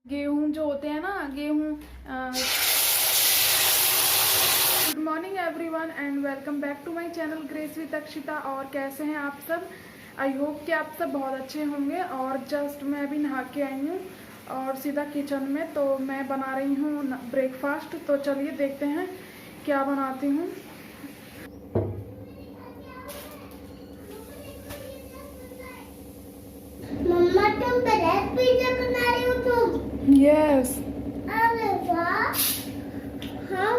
गेहूं जो होते हैं ना, गेहूं। Good morning everyone and welcome back to my channel Grace with Akshita. और कैसे हैं आप सब? आई होप कि आप सब बहुत अच्छे होंगे। और जस्ट मैं अभी नहा के आई हूँ और सीधा किचन में, तो मैं बना रही हूँ ब्रेकफास्ट। तो चलिए देखते हैं क्या बनाती हूँ। मम्मा तुम ब्रेड पिज्जा बना रही हो तुम? यस। अरे वाह। हम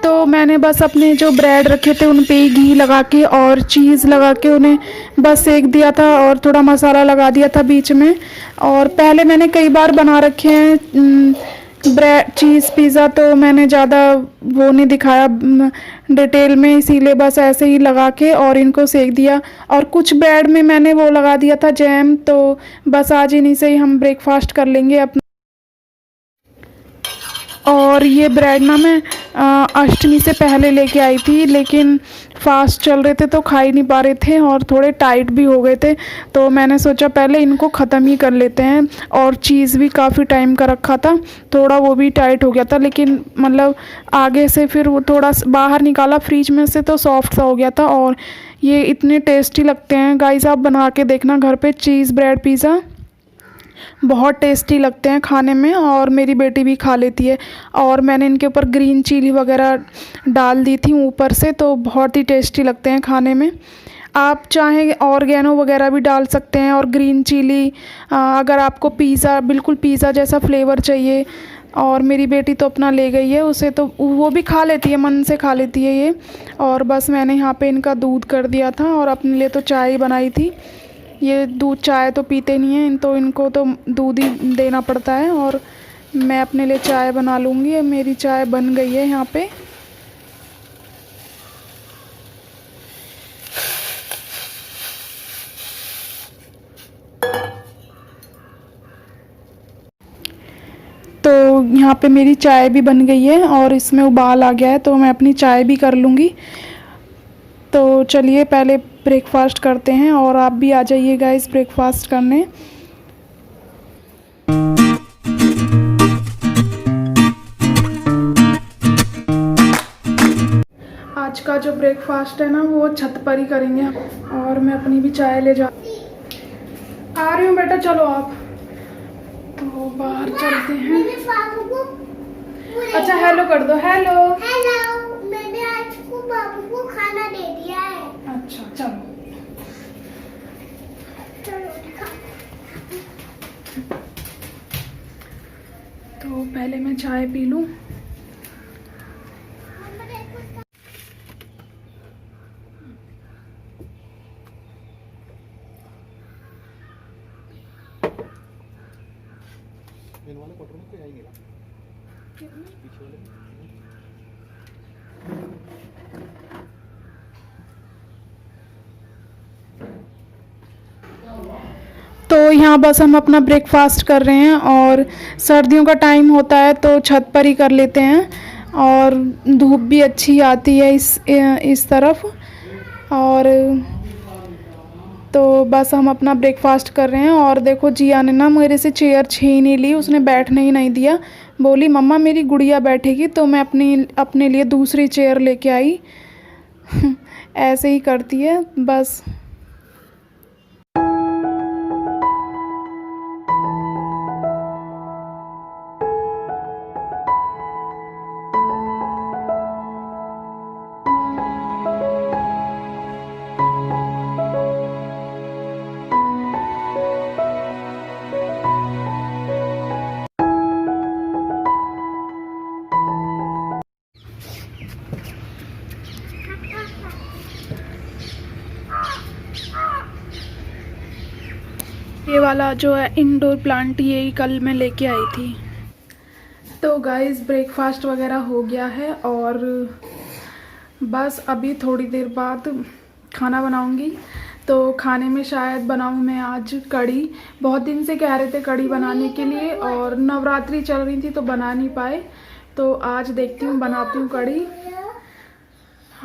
तो मैंने बस अपने जो ब्रेड रखे थे उन पे ही घी लगा के और चीज़ लगा के उन्हें बस सेक दिया था और थोड़ा मसाला लगा दिया था बीच में। और पहले मैंने कई बार बना रखे हैं ब्रेड चीज़ पिज़्ज़ा, तो मैंने ज़्यादा वो नहीं दिखाया डिटेल में, इसीलिए बस ऐसे ही लगा के और इनको सेक दिया। और कुछ ब्रेड में मैंने वो लगा दिया था जैम। तो बस आज इन्हीं से ही हम ब्रेकफास्ट कर लेंगे अपना। और ये ब्रेड ना मैं अष्टमी से पहले लेके आई थी, लेकिन फास्ट चल रहे थे तो खा ही नहीं पा रहे थे और थोड़े टाइट भी हो गए थे। तो मैंने सोचा पहले इनको ख़त्म ही कर लेते हैं। और चीज़ भी काफ़ी टाइम का रखा था, थोड़ा वो भी टाइट हो गया था, लेकिन मतलब आगे से फिर वो थोड़ा बाहर निकाला फ्रीज में से तो सॉफ्ट सा हो गया था। और ये इतने टेस्टी लगते हैं गाइस, आप बना के देखना घर पे चीज़ ब्रेड पिज़्ज़ा। बहुत टेस्टी लगते हैं खाने में और मेरी बेटी भी खा लेती है। और मैंने इनके ऊपर ग्रीन चिली वगैरह डाल दी थी ऊपर से, तो बहुत ही टेस्टी लगते हैं खाने में। आप चाहें ऑर्गेनो वगैरह भी डाल सकते हैं और ग्रीन चिली, अगर आपको पिज़्ज़ा बिल्कुल पिज़्ज़ा जैसा फ्लेवर चाहिए। और मेरी बेटी तो अपना ले गई है, उसे तो वो भी खा लेती है, मन से खा लेती है ये। और बस मैंने यहाँ पे इनका दूध कर दिया था और अपने लिए तो चाय बनाई थी। ये दूध चाय तो पीते नहीं हैं, तो इनको तो दूध ही देना पड़ता है। और मैं अपने लिए चाय बना लूँगी। मेरी चाय बन गई है यहाँ पे। तो यहाँ पे मेरी चाय भी बन गई है और इसमें उबाल आ गया है, तो मैं अपनी चाय भी कर लूँगी। तो चलिए पहले ब्रेकफास्ट करते हैं और आप भी आ जाइए गाइस ब्रेकफास्ट करने। आज का जो ब्रेकफास्ट है ना वो छत पर ही करेंगे। और मैं अपनी भी चाय ले जा आ रही हूँ बेटा, चलो आप। तो बाहर चलते हैं। मेरे बाबू को अच्छा हेलो कर दो, हेलो। हेलो। मैंने आज को बाबू को खाना दे दिया है। अच्छा चलो। चलो दिखा। तो पहले मैं चाय पी लूँ। वाले क्वार्टर में कोई आएंगे ना पीछे वाले। तो यहाँ बस हम अपना ब्रेकफास्ट कर रहे हैं और सर्दियों का टाइम होता है तो छत पर ही कर लेते हैं। और धूप भी अच्छी आती है इस तरफ। और तो बस हम अपना ब्रेकफास्ट कर रहे हैं। और देखो जिया ने ना मेरे से चेयर छीन ही ली, उसने बैठने ही नहीं दिया। बोली मम्मा मेरी गुड़िया बैठेगी, तो मैं अपने लिए दूसरी चेयर लेके आई। ऐसे ही करती है बस। ये वाला जो है इंडोर प्लांट, यही कल मैं लेके आई थी। तो गाइस ब्रेकफास्ट वगैरह हो गया है और बस अभी थोड़ी देर बाद खाना बनाऊंगी। तो खाने में शायद बनाऊं मैं आज कढ़ी। बहुत दिन से कह रहे थे कढ़ी बनाने के लिए और नवरात्रि चल रही थी तो बना नहीं पाए। तो आज देखती हूँ बनाती हूँ कढ़ी।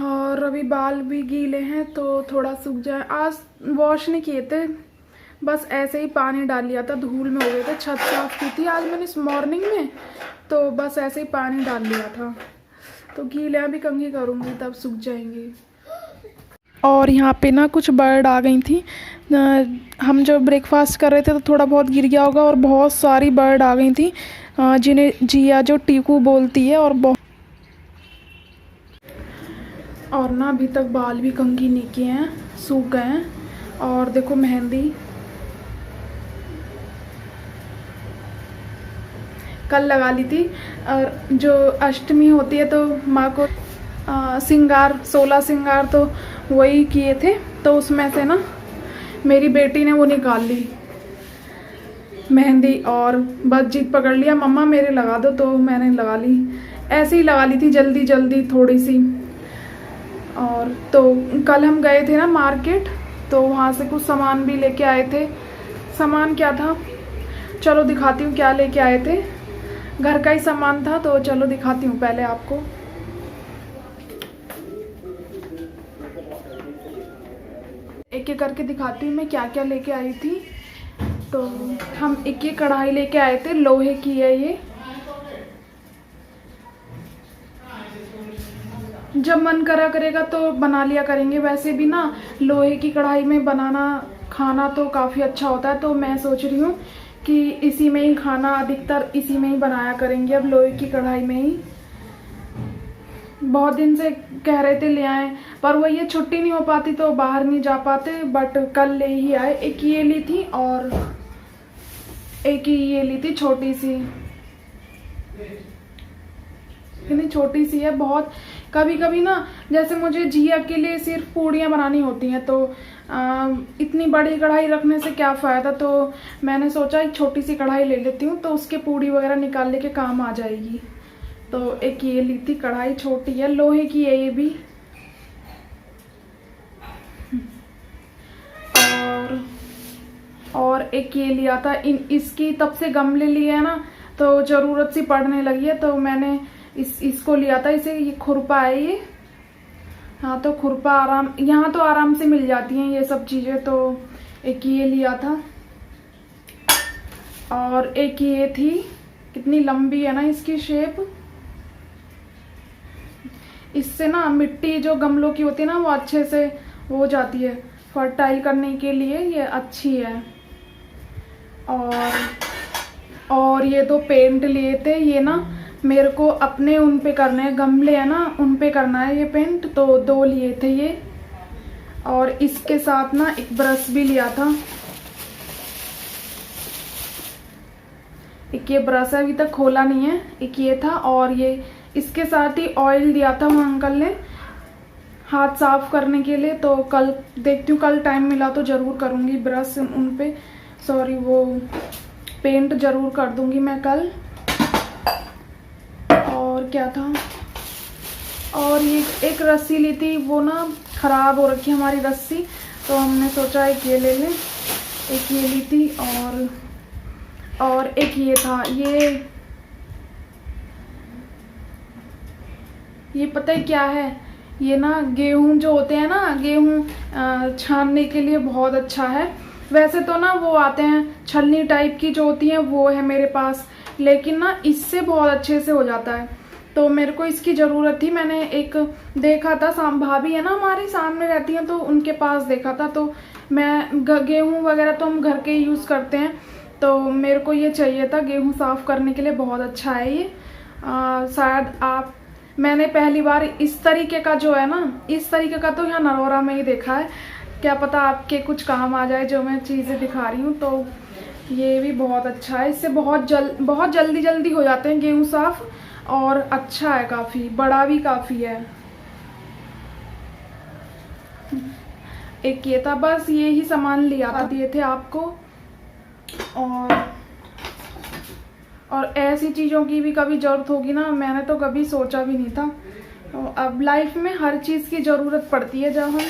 और अभी बाल भी गीले हैं तो थोड़ा सूख जाए। आज वॉश नहीं किए थे बस ऐसे ही पानी डाल लिया था, धूल में हो गए थे, छत साफ की थी आज मैंने इस मॉर्निंग में, तो बस ऐसे ही पानी डाल लिया था। तो गीले भी कंघी करूँगी तब सूख जाएंगे। और यहाँ पे ना कुछ बर्ड आ गई थी, हम जब ब्रेकफास्ट कर रहे थे तो थोड़ा बहुत गिर गया होगा, और बहुत सारी बर्ड आ गई थी जिन्हें जिया जो टीकू बोलती है। और ना अभी तक बाल भी कंघी नहीं किए हैं, सूख गए हैं। और देखो मेहंदी कल लगा ली थी, और जो अष्टमी होती है तो माँ को श्रृंगार 16 श्रृंगार तो वही किए थे, तो उसमें से ना मेरी बेटी ने वो निकाल ली मेहंदी, और बस जिद पकड़ लिया मम्मा मेरे लगा दो, तो मैंने लगा ली। ऐसे ही लगा ली थी जल्दी जल्दी थोड़ी सी। और तो कल हम गए थे ना मार्केट, तो वहाँ से कुछ सामान भी लेके आए थे। सामान क्या था चलो दिखाती हूँ, क्या लेके आए थे, घर का ही सामान था, तो चलो दिखाती हूँ पहले आपको। एक एक करके दिखाती हूँ मैं क्या क्या लेके आई थी। तो हम एक ये कढ़ाई लेके आए थे, लोहे की है ये। जब मन करा करेगा तो बना लिया करेंगे, वैसे भी ना लोहे की कढ़ाई में बनाना खाना तो काफ़ी अच्छा होता है, तो मैं सोच रही हूँ कि इसी में ही खाना अधिकतर इसी में ही बनाया करेंगे, अब लोहे की कढ़ाई में ही। बहुत दिन से कह रहे थे ले आए, पर वो ये छुट्टी नहीं हो पाती तो बाहर नहीं जा पाते, बट कल ले ही आए। एक ये ली थी और एक ही ये ली थी छोटी सी, इतनी छोटी सी है बहुत। कभी कभी ना जैसे मुझे जिया के लिए सिर्फ पूड़ियाँ बनानी होती हैं, तो इतनी बड़ी कढ़ाई रखने से क्या फ़ायदा, तो मैंने सोचा एक छोटी सी कढ़ाई ले लेती हूँ, तो उसके पूड़ी वगैरह निकालने के काम आ जाएगी। तो एक ये ली थी कढ़ाई, छोटी है, लोहे की है ये भी। और एक ये लिया था, इसकी तब से गमले लिए है ना, तो ज़रूरत सी पड़ने लगी है, तो मैंने इसको लिया था। इसे ये खुरपा है ये, हाँ, तो खुरपा यहाँ तो आराम से मिल जाती हैं ये सब चीज़ें, तो एक ये लिया था। और एक ये थी, कितनी लंबी है ना इसकी शेप, इससे ना मिट्टी जो गमलों की होती है ना वो अच्छे से हो जाती है, फर्टाइल करने के लिए ये अच्छी है। और ये दो पेंट लिए थे, ये ना मेरे को अपने उन पे करने हैं, गमले है ना उन पे करना है ये पेंट, तो 2 लिए थे ये। और इसके साथ ना एक ब्रश भी लिया था, एक ये ब्रश है, अभी तक खोला नहीं है, एक ये था। और ये इसके साथ ही ऑयल दिया था वो अंकल ने हाथ साफ करने के लिए, तो कल देखती हूँ, कल टाइम मिला तो ज़रूर करूँगी ब्रश उन पे, सॉरी वो पेंट ज़रूर कर दूँगी मैं कल। और क्या था, और ये एक रस्सी ली थी, वो ना ख़राब हो रखी है हमारी रस्सी, तो हमने सोचा एक ये ले लें, एक ये ली थी। और एक ये था, ये पता है क्या है, ये ना गेहूं जो होते हैं ना, गेहूं छानने के लिए बहुत अच्छा है। वैसे तो ना वो आते हैं छलनी टाइप की जो होती हैं, वो है मेरे पास, लेकिन ना इससे बहुत अच्छे से हो जाता है, तो मेरे को इसकी ज़रूरत थी। मैंने एक देखा था, भाभी है ना हमारे सामने रहती हैं, तो उनके पास देखा था, तो मैं गेहूं वगैरह तो हम घर के यूज़ करते हैं, तो मेरे को ये चाहिए था, गेहूं साफ़ करने के लिए बहुत अच्छा है ये। शायद मैंने पहली बार इस तरीके का जो है ना, इस तरीके का तो यहाँ नरोरा में ही देखा है, क्या पता आपके कुछ काम आ जाए जो मैं चीज़ें दिखा रही हूँ। तो ये भी बहुत अच्छा है, इससे बहुत जल्दी हो जाते हैं गेहूँ साफ़, और अच्छा है, काफ़ी बड़ा भी काफ़ी है। एक ये था, बस ये ही सामान लिया था, दिए थे आपको। और ऐसी चीज़ों की भी कभी ज़रूरत होगी ना, मैंने तो कभी सोचा भी नहीं था। तो अब लाइफ में हर चीज़ की ज़रूरत पड़ती है जब हम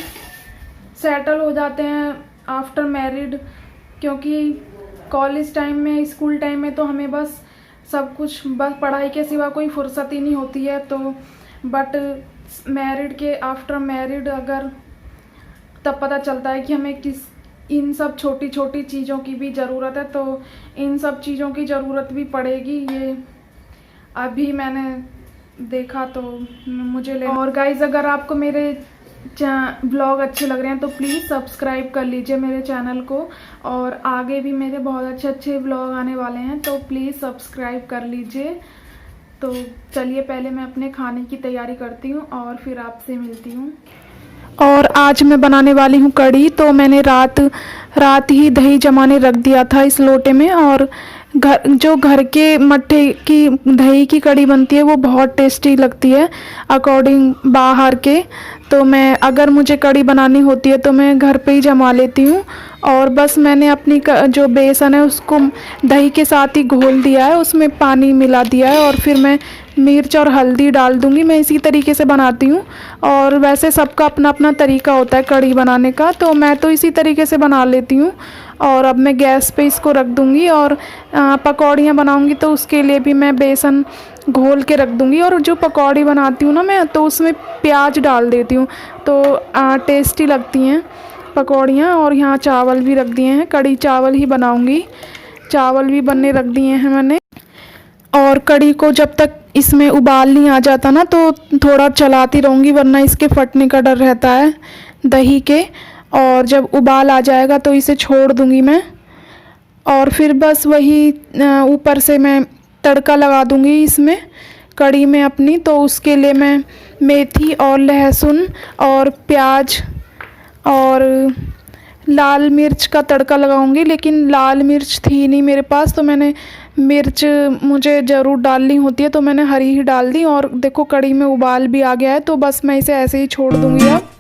सेटल हो जाते हैं आफ्टर मैरिड, क्योंकि कॉलेज टाइम में, स्कूल टाइम में तो हमें बस सब कुछ, बस पढ़ाई के सिवा कोई फुर्सत ही नहीं होती है, तो बट मैरिड के आफ्टर मैरिड अगर तब पता चलता है कि हमें इन सब छोटी छोटी चीज़ों की भी ज़रूरत है, तो इन सब चीज़ों की ज़रूरत भी पड़ेगी। ये अभी मैंने देखा तो मुझे ले। और गाइज़, अगर आपको मेरे ब्लॉग अच्छे लग रहे हैं तो प्लीज़ सब्सक्राइब कर लीजिए मेरे चैनल को, और आगे भी मेरे बहुत अच्छे अच्छे ब्लॉग आने वाले हैं, तो प्लीज़ सब्सक्राइब कर लीजिए। तो चलिए पहले मैं अपने खाने की तैयारी करती हूँ और फिर आपसे मिलती हूँ। और आज मैं बनाने वाली हूँ कढ़ी। तो मैंने रात ही दही जमाने रख दिया था इस लोटे में, और घर के मट्ठे की दही की कढ़ी बनती है वो बहुत टेस्टी लगती है अकॉर्डिंग बाहर के। तो मैं अगर मुझे कढ़ी बनानी होती है तो मैं घर पे ही जमा लेती हूँ, और बस मैंने अपनी जो बेसन है उसको दही के साथ ही घोल दिया है, उसमें पानी मिला दिया है, और फिर मैं मिर्च और हल्दी डाल दूँगी। मैं इसी तरीके से बनाती हूँ, और वैसे सबका अपना अपना तरीका होता है कढ़ी बनाने का, तो मैं तो इसी तरीके से बना लेती हूँ। और अब मैं गैस पे इसको रख दूँगी, और पकौड़ियाँ बनाऊँगी तो उसके लिए भी मैं बेसन घोल के रख दूँगी। और जो पकौड़ी बनाती हूँ ना मैं, तो उसमें प्याज डाल देती हूँ, तो टेस्टी लगती हैं पकौड़ियाँ। और यहाँ चावल भी रख दिए हैं, कढ़ी चावल ही बनाऊँगी, चावल भी बनने रख दिए हैं मैंने। और कढ़ी को जब तक इसमें उबाल नहीं आ जाता ना, तो थोड़ा चलाती रहूँगी, वरना इसके फटने का डर रहता है दही के। और जब उबाल आ जाएगा तो इसे छोड़ दूँगी मैं, और फिर बस वही ऊपर से मैं तड़का लगा दूँगी इसमें कढ़ी में अपनी। तो उसके लिए मैं मेथी और लहसुन और प्याज और लाल मिर्च का तड़का लगाऊंगी, लेकिन लाल मिर्च थी नहीं मेरे पास, तो मैंने मिर्च मुझे ज़रूर डालनी होती है तो मैंने हरी ही डाल दी। और देखो कढ़ी में उबाल भी आ गया है, तो बस मैं इसे ऐसे ही छोड़ दूंगी अब।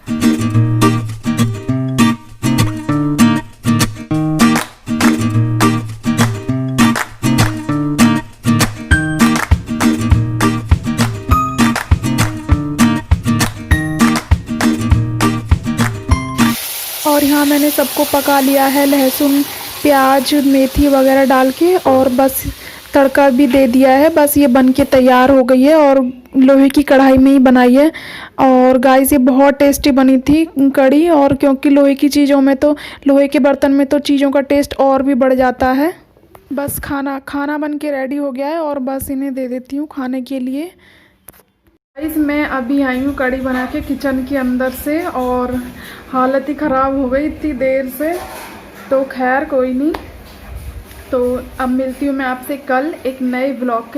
और यहाँ मैंने सबको पका लिया है, लहसुन प्याज मेथी वगैरह डाल के, और बस तड़का भी दे दिया है। बस ये बन के तैयार हो गई है, और लोहे की कढ़ाई में ही बनाई है। और गाइस ये बहुत टेस्टी बनी थी कढ़ी, और क्योंकि लोहे की चीज़ों में तो, लोहे के बर्तन में तो चीज़ों का टेस्ट और भी बढ़ जाता है। बस खाना बन के रेडी हो गया है, और बस इन्हें दे देती हूँ खाने के लिए। गाइस मैं अभी आई हूँ कढ़ी बना के किचन के अंदर से, और हालत ही ख़राब हो गई इतनी देर से, तो खैर कोई नहीं। तो अब मिलती हूँ मैं आपसे कल एक नए ब्लॉग के